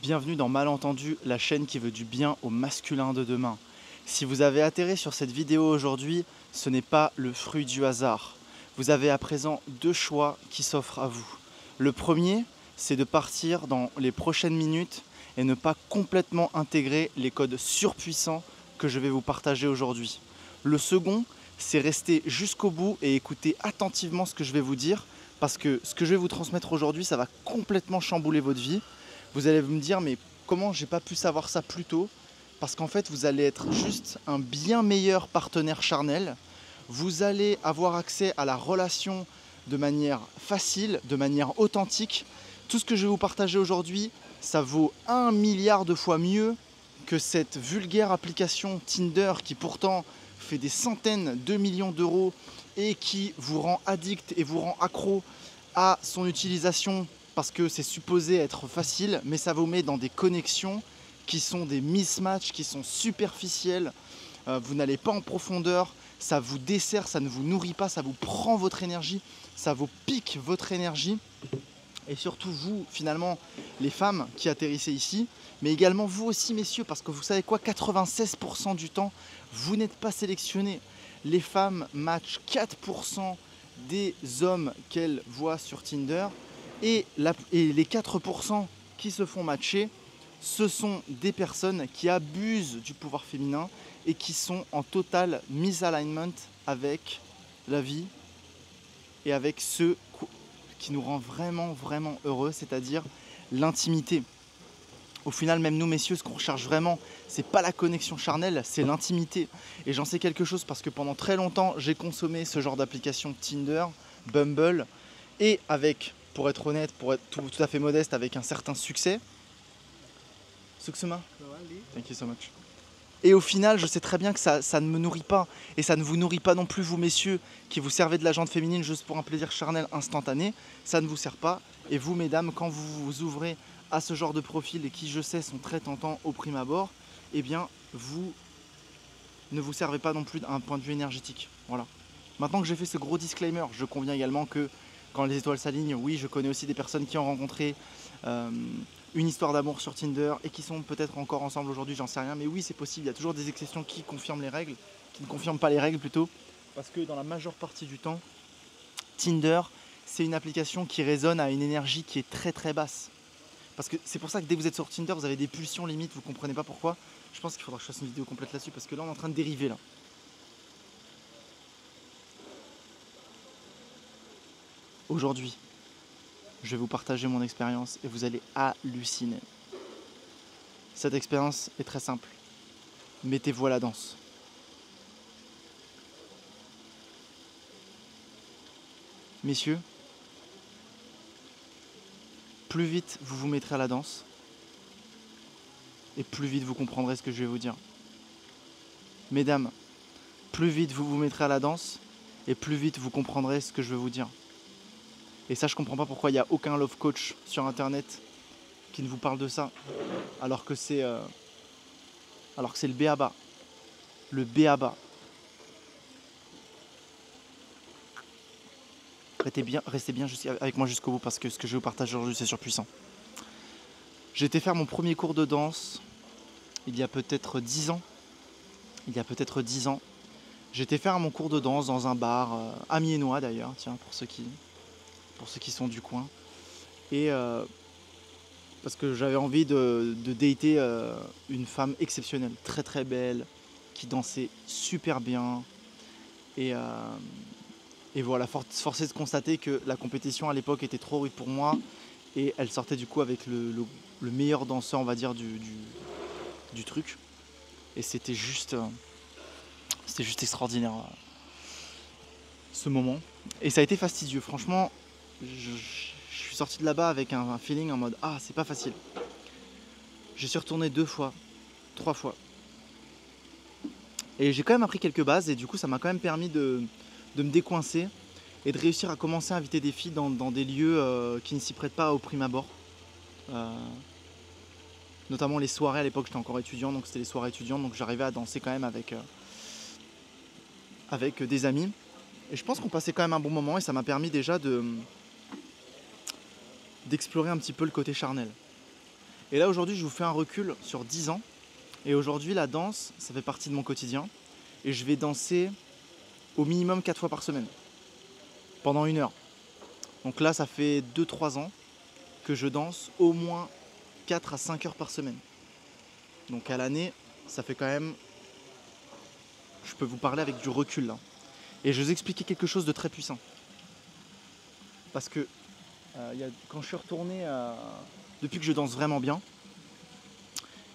Bienvenue dans Malentendu, la chaîne qui veut du bien au masculin de demain. Si vous avez atterri sur cette vidéo aujourd'hui, ce n'est pas le fruit du hasard. Vous avez à présent deux choix qui s'offrent à vous. Le premier, c'est de partir dans les prochaines minutes et ne pas complètement intégrer les codes surpuissants que je vais vous partager aujourd'hui. Le second, c'est rester jusqu'au bout et écouter attentivement ce que je vais vous dire, parce que ce que je vais vous transmettre aujourd'hui, ça va complètement chambouler votre vie. Vous allez me dire, mais comment j'ai pas pu savoir ça plus tôt? Parce qu'en fait, vous allez être juste un bien meilleur partenaire charnel. Vous allez avoir accès à la relation de manière facile, de manière authentique. Tout ce que je vais vous partager aujourd'hui, ça vaut 1 milliard de fois mieux que cette vulgaire application Tinder qui pourtant fait des centaines de millions d'euros et qui vous rend addict et vous rend accro à son utilisation parce que c'est supposé être facile, mais ça vous met dans des connexions qui sont des mismatchs, qui sont superficiels. Vous n'allez pas en profondeur, ça vous dessert, ça ne vous nourrit pas, ça vous prend votre énergie, ça vous pique votre énergie. Et surtout vous, finalement, les femmes qui atterrissez ici, mais également vous aussi, messieurs, parce que vous savez quoi, 96% du temps, vous n'êtes pas sélectionnés. Les femmes matchent 4% des hommes qu'elles voient sur Tinder. Et les 4% qui se font matcher, ce sont des personnes qui abusent du pouvoir féminin et qui sont en total misalignment avec la vie et avec ce qui nous rend vraiment, vraiment heureux, c'est-à-dire l'intimité. Au final, même nous, messieurs, ce qu'on recherche vraiment, c'est pas la connexion charnelle, c'est l'intimité. Et j'en sais quelque chose parce que pendant très longtemps, j'ai consommé ce genre d'application Tinder, Bumble, et avec, pour être honnête, pour être tout à fait modeste, avec un certain succès. Suksuma, thank you so much. Et au final, je sais très bien que ça ne me nourrit pas. Et ça ne vous nourrit pas non plus, vous messieurs, qui vous servez de la jante féminine juste pour un plaisir charnel instantané. Ça ne vous sert pas. Et vous, mesdames, quand vous vous ouvrez à ce genre de profil, et qui, je sais, sont très tentants au prime abord, eh bien, vous ne vous servez pas non plus d'un point de vue énergétique. Voilà. Maintenant que j'ai fait ce gros disclaimer, je conviens également que quand les étoiles s'alignent, oui, je connais aussi des personnes qui ont rencontré une histoire d'amour sur Tinder et qui sont peut-être encore ensemble aujourd'hui, j'en sais rien. Mais oui, c'est possible, il y a toujours des exceptions qui confirment les règles, qui ne confirment pas les règles plutôt. Parce que dans la majeure partie du temps, Tinder, c'est une application qui résonne à une énergie qui est très très basse. Parce que c'est pour ça que dès que vous êtes sur Tinder, vous avez des pulsions limites, vous ne comprenez pas pourquoi. Je pense qu'il faudra que je fasse une vidéo complète là-dessus parce que là, on est en train de dériver là. Aujourd'hui, je vais vous partager mon expérience et vous allez halluciner. Cette expérience est très simple. Mettez-vous à la danse. Messieurs, plus vite vous vous mettrez à la danse et plus vite vous comprendrez ce que je vais vous dire. Mesdames, plus vite vous vous mettrez à la danse et plus vite vous comprendrez ce que je vais vous dire. Et ça, je comprends pas pourquoi il n'y a aucun love coach sur internet qui ne vous parle de ça, alors que c'est le b.a.-ba. Le b.a.-ba. Restez bien avec moi jusqu'au bout parce que ce que je vais vous partager aujourd'hui, c'est surpuissant. J'ai été faire mon premier cours de danse il y a peut-être 10 ans. J'ai été faire mon cours de danse dans un bar amiénois d'ailleurs, tiens, pour ceux qui sont du coin. Et parce que j'avais envie de dater une femme exceptionnelle, très très belle, qui dansait super bien. Et voilà, force est de constater que la compétition à l'époque était trop rude pour moi. Et elle sortait du coup avec le meilleur danseur, on va dire, du truc. Et c'était juste extraordinaire ce moment. Et ça a été fastidieux. Franchement, je suis sorti de là-bas avec un feeling en mode « Ah, c'est pas facile ». Je suis retourné 2 fois, 3 fois. Et j'ai quand même appris quelques bases et du coup ça m'a quand même permis de me décoincer et de réussir à commencer à inviter des filles dans des lieux qui ne s'y prêtent pas au prime abord. Notamment les soirées, à l'époque j'étais encore étudiant, donc c'était les soirées étudiantes, donc j'arrivais à danser quand même avec des amis. Et je pense qu'on passait quand même un bon moment et ça m'a permis déjà d'explorer un petit peu le côté charnel. Et là aujourd'hui je vous fais un recul sur 10 ans. Et aujourd'hui la danse, ça fait partie de mon quotidien. Et je vais danser au minimum 4 fois par semaine. Pendant 1 heure. Donc là ça fait 2-3 ans que je danse au moins 4 à 5 heures par semaine. Donc à l'année, ça fait quand même... Je peux vous parler avec du recul là. Et je vais vous expliquer quelque chose de très puissant. Parce que quand je suis retourné, depuis que je danse vraiment bien,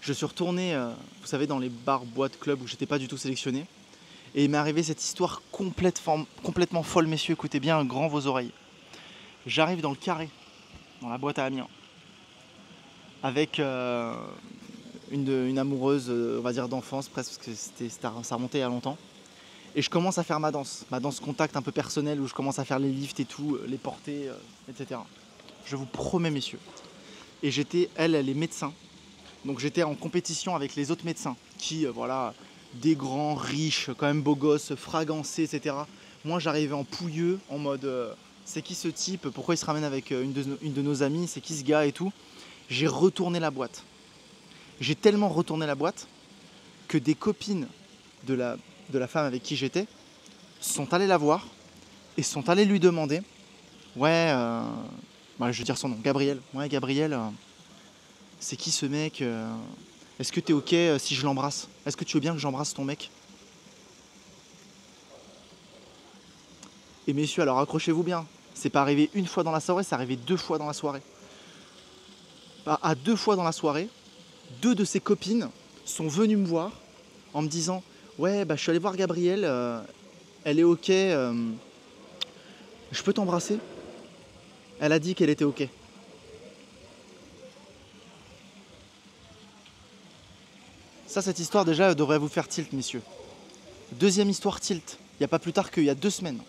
je suis retourné, vous savez, dans les bars, boîtes, clubs où j'étais pas du tout sélectionné. Et il m'est arrivé cette histoire complètement folle, messieurs, écoutez bien grand vos oreilles. J'arrive dans le carré, dans la boîte à Amiens, avec une amoureuse, on va dire d'enfance presque, parce que ça remontait il y a longtemps. Et je commence à faire ma danse contact un peu personnelle, où je commence à faire les lifts et tout, les portées, etc. Je vous promets, messieurs. Et elle est médecin. Donc j'étais en compétition avec les autres médecins, qui, voilà, des grands, riches, quand même beaux gosses, fragancés, etc. Moi j'arrivais en pouilleux, en mode, c'est qui ce type, pourquoi il se ramène avec une de nos amies, c'est qui ce gars et tout. J'ai retourné la boîte. J'ai tellement retourné la boîte que des copines de la femme avec qui j'étais sont allées la voir et sont allées lui demander, ouais, je vais dire son nom, Gabriel. Ouais, Gabriel, c'est qui ce mec, est-ce que t'es ok si je l'embrasse? Est-ce que tu veux bien que j'embrasse ton mec? Et messieurs, alors accrochez-vous bien, c'est pas arrivé une fois dans la soirée, c'est arrivé 2 fois dans la soirée. À 2 fois dans la soirée, 2 de ses copines sont venues me voir en me disant, ouais, je suis allé voir Gabrielle, elle est ok, je peux t'embrasser? Elle a dit qu'elle était ok. Ça, cette histoire déjà elle devrait vous faire tilt, messieurs. Deuxième histoire tilt, il n'y a pas plus tard qu'il y a 2 semaines.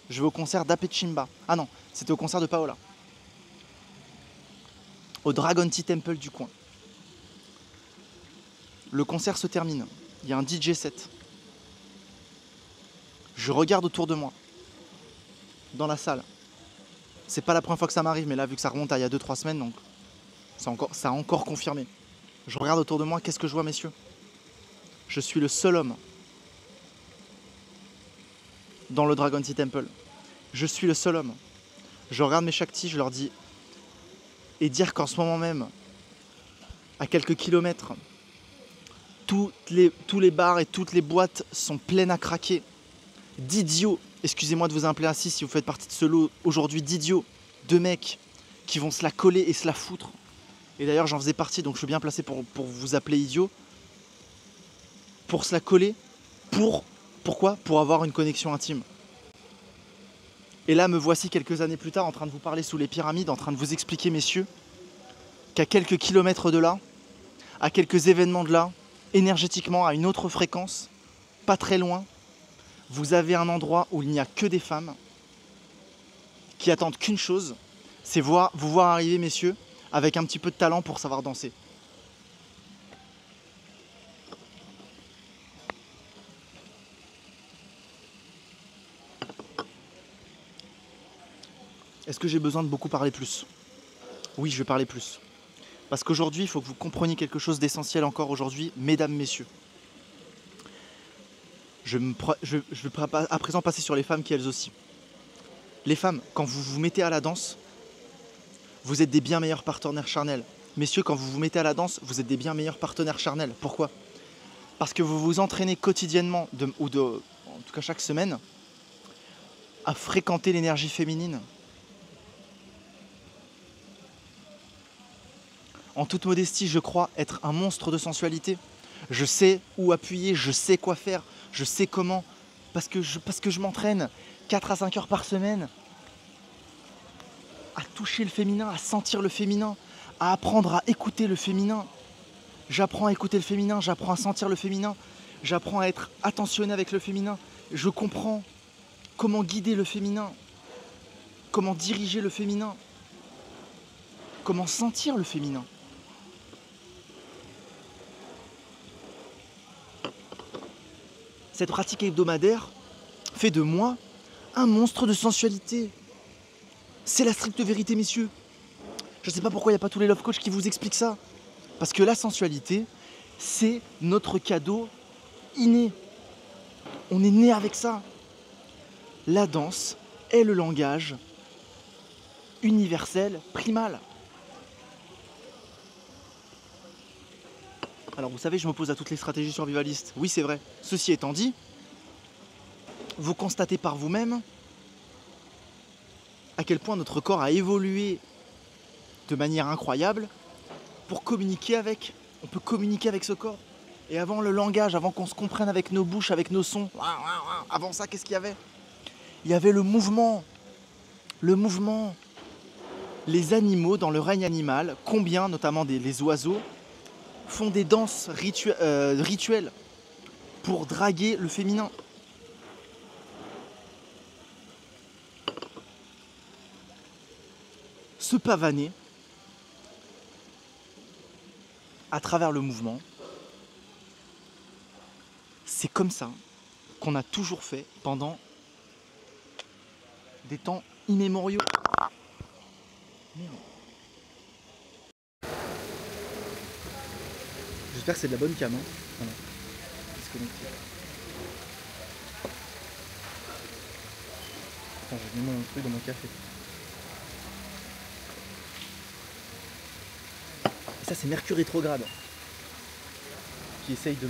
Je vais au concert d'Apechimba. Ah non, c'était au concert de Paola. Au Dragon Tea Temple du coin. Le concert se termine. Il y a un DJ set. Je regarde autour de moi. Dans la salle. C'est pas la première fois que ça m'arrive, mais là, vu que ça remonte à il y a 2-3 semaines, donc ça a encore confirmé. Je regarde autour de moi, qu'est-ce que je vois, messieurs? Je suis le seul homme dans le Dragon Tea Temple. Je suis le seul homme. Je regarde mes Shakti, je leur dis, et dire qu'en ce moment même, à quelques kilomètres, tous les bars et toutes les boîtes sont pleines à craquer, d'idiots, excusez-moi de vous appeler ainsi si vous faites partie de ce lot aujourd'hui, d'idiots, de mecs qui vont se la coller et se la foutre. Et d'ailleurs j'en faisais partie, donc je suis bien placé pour vous appeler idiot. Pour se la coller, pourquoi? Pour avoir une connexion intime. Et là me voici quelques années plus tard en train de vous parler sous les pyramides, en train de vous expliquer, messieurs, qu'à quelques kilomètres de là, à quelques événements de là, énergétiquement à une autre fréquence, pas très loin, vous avez un endroit où il n'y a que des femmes qui attendent qu'une chose, c'est vous voir arriver, messieurs, avec un petit peu de talent pour savoir danser. Est-ce que j'ai besoin de beaucoup parler plus? Oui, je vais parler plus. Parce qu'aujourd'hui, il faut que vous compreniez quelque chose d'essentiel encore aujourd'hui, mesdames, messieurs. Je vais à présent passer sur les femmes qui elles aussi. Les femmes, quand vous vous mettez à la danse, vous êtes des bien meilleurs partenaires charnels. Messieurs, quand vous vous mettez à la danse, vous êtes des bien meilleurs partenaires charnels. Pourquoi? Parce que vous vous entraînez quotidiennement, en tout cas chaque semaine, à fréquenter l'énergie féminine. En toute modestie, je crois être un monstre de sensualité. Je sais où appuyer, je sais quoi faire, je sais comment, parce que je m'entraîne 4 à 5 heures par semaine à toucher le féminin, à sentir le féminin, à apprendre à écouter le féminin. J'apprends à écouter le féminin, j'apprends à sentir le féminin, j'apprends à être attentionné avec le féminin. Je comprends comment guider le féminin, comment diriger le féminin, comment sentir le féminin. Cette pratique hebdomadaire fait de moi un monstre de sensualité. C'est la stricte vérité, messieurs. Je ne sais pas pourquoi il n'y a pas tous les love coachs qui vous expliquent ça. Parce que la sensualité, c'est notre cadeau inné. On est né avec ça. La danse est le langage universel, primal. Alors vous savez, je m'oppose à toutes les stratégies survivalistes. Oui, c'est vrai. Ceci étant dit, vous constatez par vous-même à quel point notre corps a évolué de manière incroyable pour communiquer avec. On peut communiquer avec ce corps. Et avant le langage, avant qu'on se comprenne avec nos bouches, avec nos sons, avant ça, qu'est-ce qu'il y avait? Il y avait le mouvement. Le mouvement. Les animaux dans le règne animal, combien, notamment les oiseaux, font des danses rituelles pour draguer le féminin. Se pavaner à travers le mouvement, c'est comme ça qu'on a toujours fait pendant des temps immémoriaux. Merde. J'espère que c'est de la bonne cam. Hein. Voilà. Disconnecté. Attends, j'ai mis mon truc dans mon café. Et ça, c'est Mercure rétrograde qui essaye de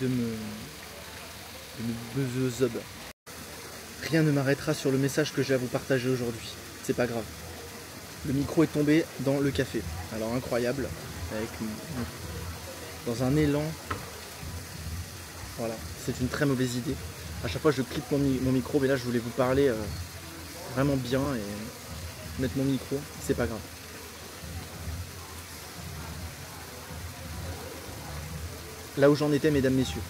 me bezob. Rien ne m'arrêtera sur le message que j'ai à vous partager aujourd'hui. C'est pas grave. Le micro est tombé dans le café. Alors incroyable, avec dans un élan. Voilà, c'est une très mauvaise idée. À chaque fois je clique mon micro, mais là je voulais vous parler vraiment bien et mettre mon micro, c'est pas grave. Là où j'en étais, mesdames, messieurs.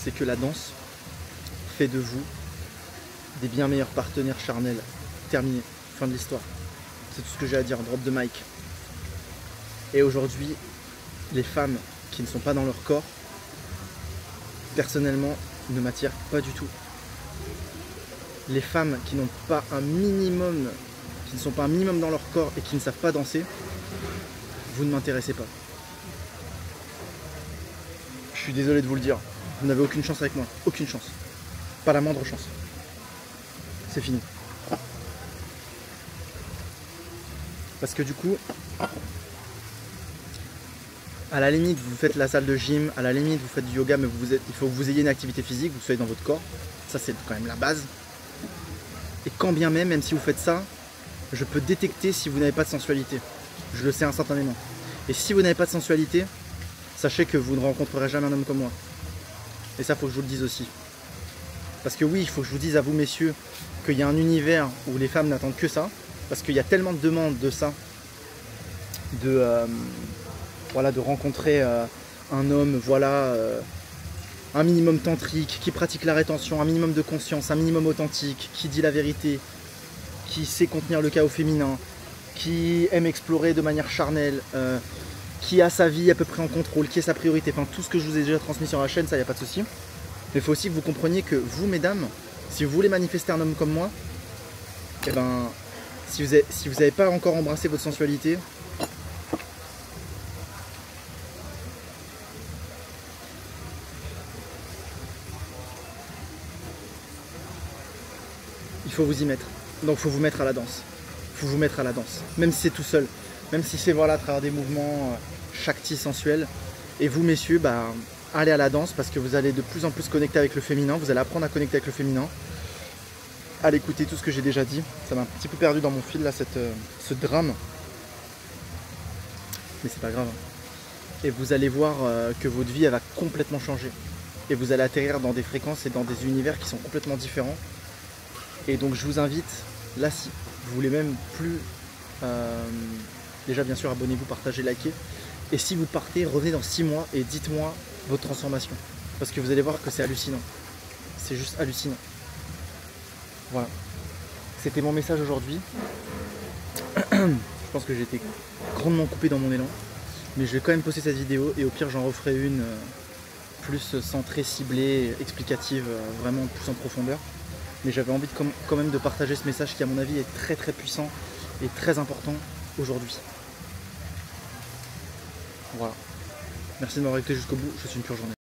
C'est que la danse fait de vous des bien meilleurs partenaires charnels. Terminé. Fin de l'histoire. C'est tout ce que j'ai à dire. Drop de mic. Et aujourd'hui, les femmes qui ne sont pas dans leur corps, personnellement, ne m'attirent pas du tout. Les femmes qui n'ont pas un minimum, qui ne sont pas un minimum dans leur corps et qui ne savent pas danser, vous ne m'intéressez pas. Je suis désolé de vous le dire. Vous n'avez aucune chance avec moi. Aucune chance. Pas la moindre chance. C'est fini. Parce que du coup, à la limite, vous faites la salle de gym, à la limite, vous faites du yoga, mais il faut que vous ayez une activité physique, vous soyez dans votre corps. Ça, c'est quand même la base. Et quand bien même si vous faites ça, je peux détecter si vous n'avez pas de sensualité. Je le sais instantanément. Et si vous n'avez pas de sensualité, sachez que vous ne rencontrerez jamais un homme comme moi. Et ça, il faut que je vous le dise aussi. Parce que oui, il faut que je vous dise à vous, messieurs, qu'il y a un univers où les femmes n'attendent que ça. Parce qu'il y a tellement de demandes de ça. Voilà, de rencontrer un homme, voilà, un minimum tantrique, qui pratique la rétention, un minimum de conscience, un minimum authentique, qui dit la vérité, qui sait contenir le chaos féminin, qui aime explorer de manière charnelle, qui a sa vie à peu près en contrôle, qui est sa priorité, enfin tout ce que je vous ai déjà transmis sur la chaîne, ça y a pas de souci. Mais il faut aussi que vous compreniez que vous, mesdames, si vous voulez manifester un homme comme moi, eh ben, si vous n'avez pas encore embrassé votre sensualité, il faut vous y mettre. Donc il faut vous mettre à la danse. Il faut vous mettre à la danse. Même si c'est tout seul. Même si c'est voilà, à travers des mouvements shakti sensuels. Et vous, messieurs, bah, allez à la danse parce que vous allez de plus en plus connecter avec le féminin. Vous allez apprendre à connecter avec le féminin. Allez écouter tout ce que j'ai déjà dit. Ça m'a un petit peu perdu dans mon fil, là, ce drame. Mais c'est pas grave. Et vous allez voir que votre vie, elle va complètement changer. Et vous allez atterrir dans des fréquences et dans des univers qui sont complètement différents. Et donc je vous invite, là si vous voulez même plus, déjà bien sûr abonnez-vous, partagez, likez. Et si vous partez, revenez dans 6 mois et dites-moi votre transformation. Parce que vous allez voir que c'est hallucinant. C'est juste hallucinant. Voilà. C'était mon message aujourd'hui. Je pense que j'ai été grandement coupé dans mon élan. Mais je vais quand même poster cette vidéo et au pire j'en referai une plus centrée, ciblée, explicative, vraiment plus en profondeur. mais j'avais envie de, quand même de partager ce message qui à mon avis est très très puissant et très important aujourd'hui. Voilà. Merci de m'avoir écouté jusqu'au bout, je vous souhaite une pure journée.